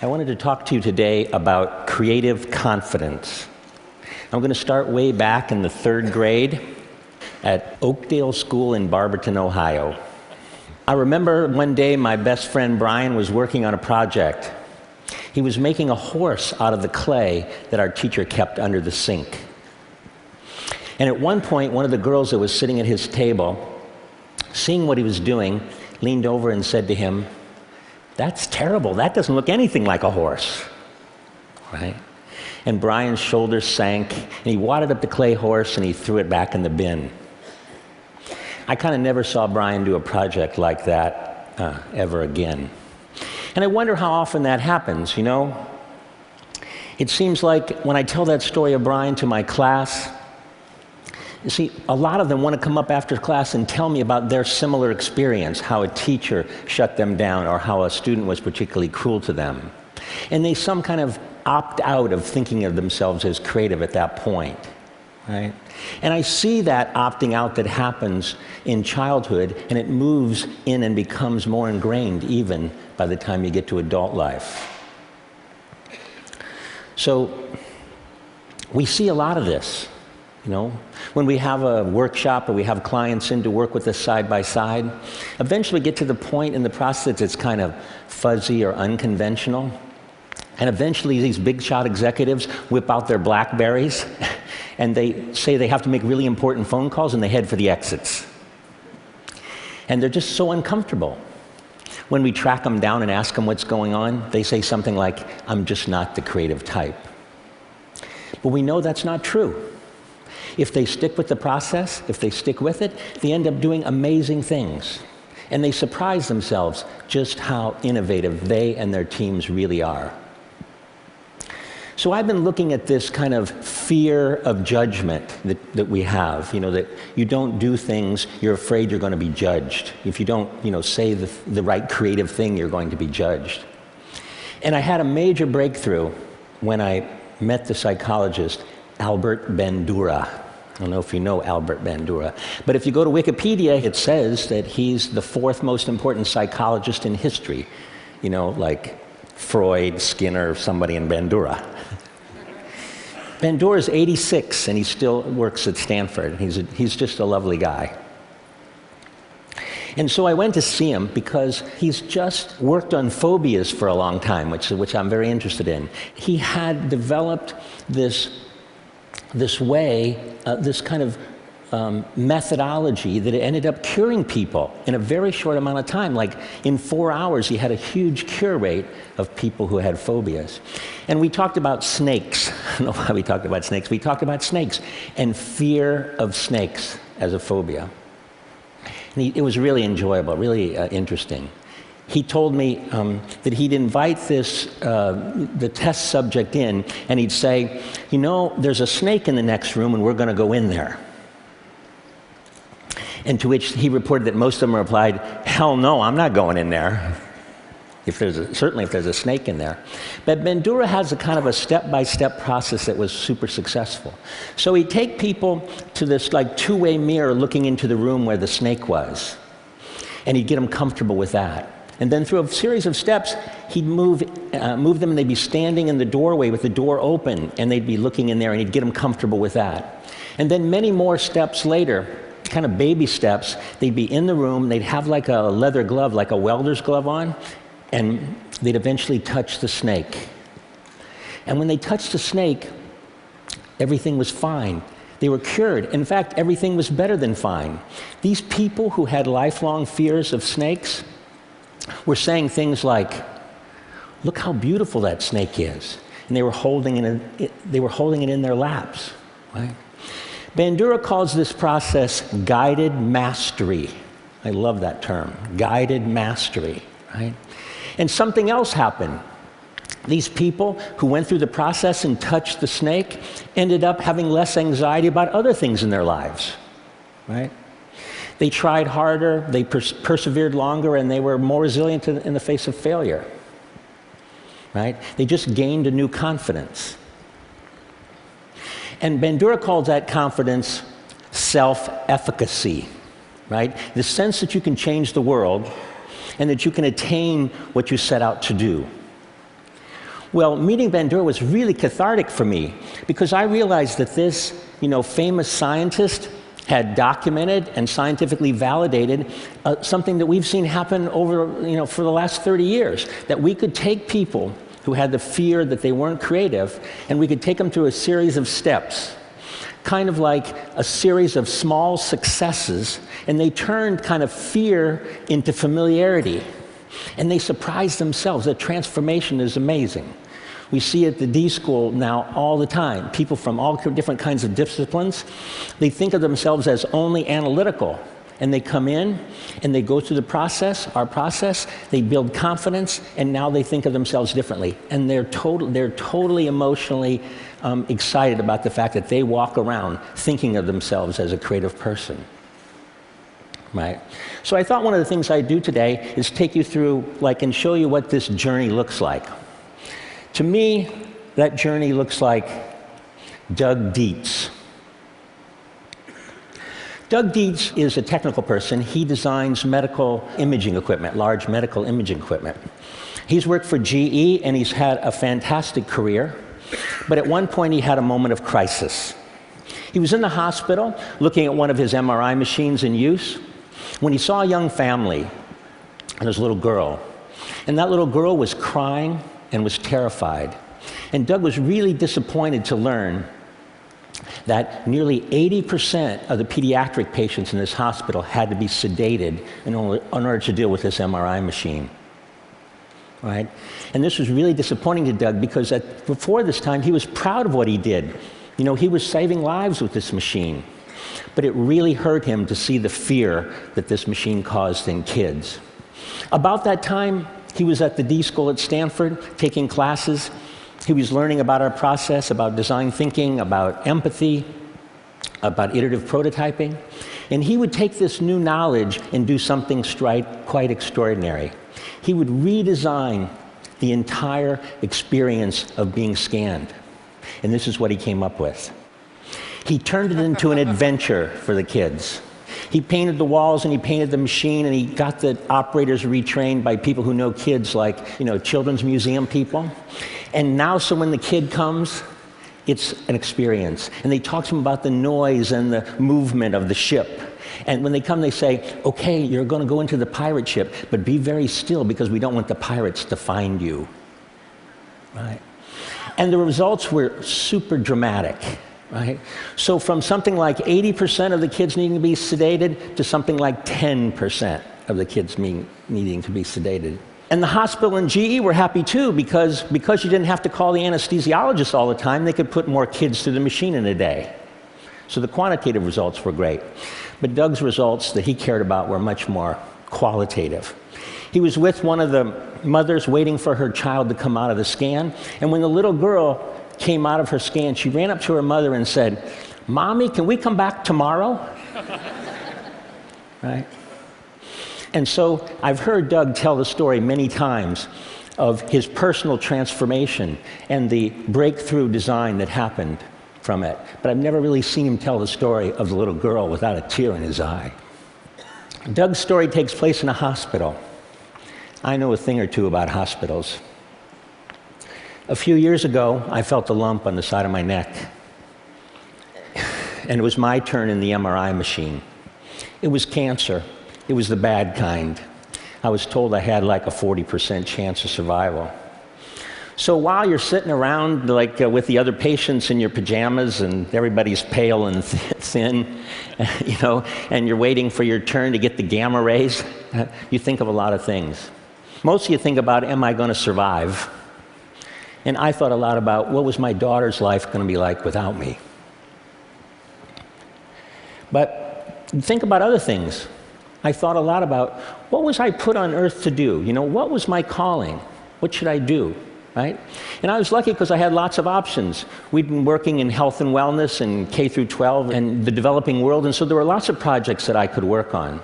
I wanted to talk to you today about creative confidence. I'm going to start way back in the 3rd grade at Oakdale School in Barberton, Ohio. I remember one day my best friend Brian was working on a project. He was making a horse out of the clay that our teacher kept under the sink. And at one point, one of the girls that was sitting at his table, seeing what he was doing, leaned over and said to him, "That's terrible. That doesn't look anything like a horse." Right? And Brian's shoulders sank, and he wadded up the clay horse and he threw it back in the bin. I kind of never saw Brian do a project like that ever again. And I wonder how often that happens, you know? It seems like when I tell that story of Brian to my class, you see, a lot of them want to come up after class and tell me about their similar experience, how a teacher shut them down or how a student was particularly cruel to them. And they some kind of opt out of thinking of themselves as creative at that point, right? And I see that opting out that happens in childhood, and it moves in and becomes more ingrained even by the time you get to adult life. So we see a lot of this. You know, when we have a workshop or we have clients in to work with us side by side, eventually get to the point in the process that's kind of fuzzy or unconventional. And eventually these big shot executives whip out their BlackBerries and they say they have to make really important phone calls and they head for the exits. And they're just so uncomfortable. When we track them down and ask them what's going on, they say something like, "I'm just not the creative type." But we know that's not true. If they stick with the process, if they stick with it, they end up doing amazing things. And they surprise themselves just how innovative they and their teams really are. So I've been looking at this kind of fear of judgment that we have, you know, that you don't do things, you're afraid you're going to be judged. If you don't, you know, say the right creative thing, you're going to be judged. And I had a major breakthrough when I met the psychologist Albert Bandura. I don't know if you know Albert Bandura, but if you go to Wikipedia, it says that he's the 4th most important psychologist in history. You know, like Freud, Skinner, somebody in Bandura. Bandura is 86 and he still works at Stanford. He's just a lovely guy. And so I went to see him because he's just worked on phobias for a long time, which I'm very interested in. He had developed this way, this kind of methodology that ended up curing people in a very short amount of time. Like in 4 hours, he had a huge cure rate of people who had phobias. And we talked about snakes. I don't know why we talked about snakes. We talked about snakes and fear of snakes as a phobia. And it was really enjoyable, really interesting. He told me that he'd invite the test subject in, and he'd say, "You know, there's a snake in the next room, and we're going to go in there." And to which he reported that most of them replied, "Hell no, I'm not going in there." Certainly if there's a snake in there. But Bandura has a kind of a step-by-step process that was super successful. So he'd take people to this like 2-way mirror looking into the room where the snake was, and he'd get them comfortable with that. And then through a series of steps, he'd move them, and they'd be standing in the doorway with the door open, and they'd be looking in there, and he'd get them comfortable with that. And then many more steps later, kind of baby steps, they'd be in the room, they'd have like a leather glove, like a welder's glove on, and they'd eventually touch the snake. And when they touched the snake, everything was fine. They were cured. In fact, everything was better than fine. These people who had lifelong fears of snakes were saying things like, "Look how beautiful that snake is." And they were holding it in their laps. Right? Bandura calls this process guided mastery. I love that term, guided mastery. Right? And something else happened. These people who went through the process and touched the snake ended up having less anxiety about other things in their lives. Right? They tried harder, they persevered longer, and they were more resilient in the face of failure. Right? They just gained a new confidence. And Bandura calls that confidence self-efficacy. Right? The sense that you can change the world and that you can attain what you set out to do. Well, meeting Bandura was really cathartic for me because I realized that this, famous scientist had documented and scientifically validated something that we've seen happen over, for the last 30 years, that we could take people who had the fear that they weren't creative, and we could take them through a series of steps, kind of like a series of small successes, and they turned kind of fear into familiarity. And they surprised themselves. The transformation is amazing. We see at the D School now all the time, people from all different kinds of disciplines, they think of themselves as only analytical. And they come in, and they go through the process, our process, they build confidence, and now they think of themselves differently. And they're totally emotionally excited about the fact that they walk around thinking of themselves as a creative person. Right? So I thought one of the things I'd do today is take you through, and show you what this journey looks like. To me, that journey looks like Doug Dietz. Doug Dietz is a technical person. He designs medical imaging equipment, large medical imaging equipment. He's worked for GE, and he's had a fantastic career. But at one point, he had a moment of crisis. He was in the hospital looking at one of his MRI machines in use when he saw a young family and his little girl. And that little girl was crying and was terrified. And Doug was really disappointed to learn that nearly 80% of the pediatric patients in this hospital had to be sedated in order to deal with this MRI machine. Right? And this was really disappointing to Doug because before this time, he was proud of what he did. He was saving lives with this machine. But it really hurt him to see the fear that this machine caused in kids. About that time, he was at the D School at Stanford taking classes. He was learning about our process, about design thinking, about empathy, about iterative prototyping. And he would take this new knowledge and do something quite extraordinary. He would redesign the entire experience of being scanned. And this is what he came up with. He turned it into an adventure for the kids. He painted the walls and he painted the machine, and he got the operators retrained by people who know kids, like, children's museum people. And now, so when the kid comes, it's an experience. And they talk to him about the noise and the movement of the ship. And when they come, they say, okay, you're going to go into the pirate ship, but be very still because we don't want the pirates to find you. Right? And the results were super dramatic. Right? So from something like 80% of the kids needing to be sedated to something like 10% of the kids needing to be sedated. And the hospital and GE were happy too because you didn't have to call the anesthesiologist all the time, they could put more kids through the machine in a day. So the quantitative results were great. But Doug's results that he cared about were much more qualitative. He was with one of the mothers waiting for her child to come out of the scan, and when the little girl came out of her scan, she ran up to her mother and said, "Mommy, can we come back tomorrow?" Right? And so I've heard Doug tell the story many times of his personal transformation and the breakthrough design that happened from it. But I've never really seen him tell the story of the little girl without a tear in his eye. Doug's story takes place in a hospital. I know a thing or two about hospitals. A few years ago, I felt a lump on the side of my neck. And it was my turn in the MRI machine. It was cancer. It was the bad kind. I was told I had like a 40% chance of survival. So while you're sitting around with the other patients in your pajamas and everybody's pale and thin, and you're waiting for your turn to get the gamma rays, you think of a lot of things. Most of you think about, am I going to survive? And I thought a lot about, what was my daughter's life going to be like without me? But think about other things. I thought a lot about, what was I put on earth to do? What was my calling? What should I do? Right? And I was lucky because I had lots of options. We'd been working in health and wellness and K through 12 and the developing world, and so there were lots of projects that I could work on.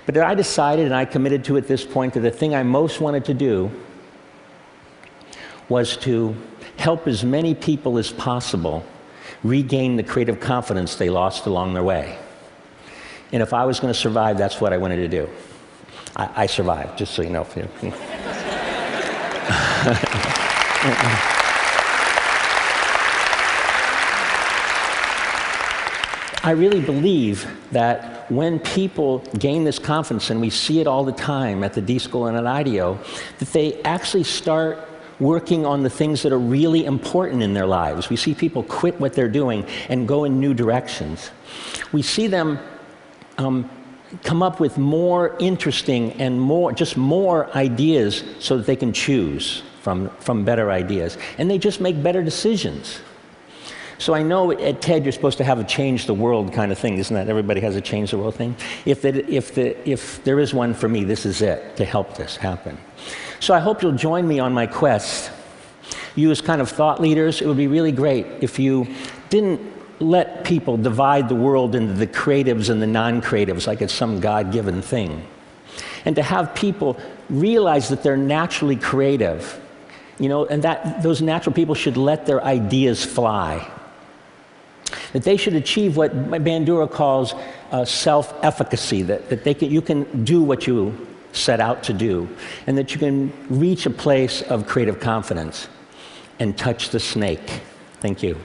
But I decided, and I committed to at this point, that the thing I most wanted to do was to help as many people as possible regain the creative confidence they lost along their way. And if I was going to survive, that's what I wanted to do. I survived, just so you know. I really believe that when people gain this confidence, and we see it all the time at the D School and at IDEO, that they actually start working on the things that are really important in their lives. We see people quit what they're doing and go in new directions. We see them come up with more interesting and more ideas so that they can choose from better ideas. And they just make better decisions. So I know at TED you're supposed to have a change the world kind of thing, isn't that? Everybody has a change the world thing. If there is one for me, this is it, to help this happen. So I hope you'll join me on my quest. You as kind of thought leaders, it would be really great if you didn't let people divide the world into the creatives and the non-creatives like it's some God-given thing. And to have people realize that they're naturally creative, and that those natural people should let their ideas fly. That they should achieve what Bandura calls self-efficacy, that you can do what you set out to do, and that you can reach a place of creative confidence and touch the snake. Thank you.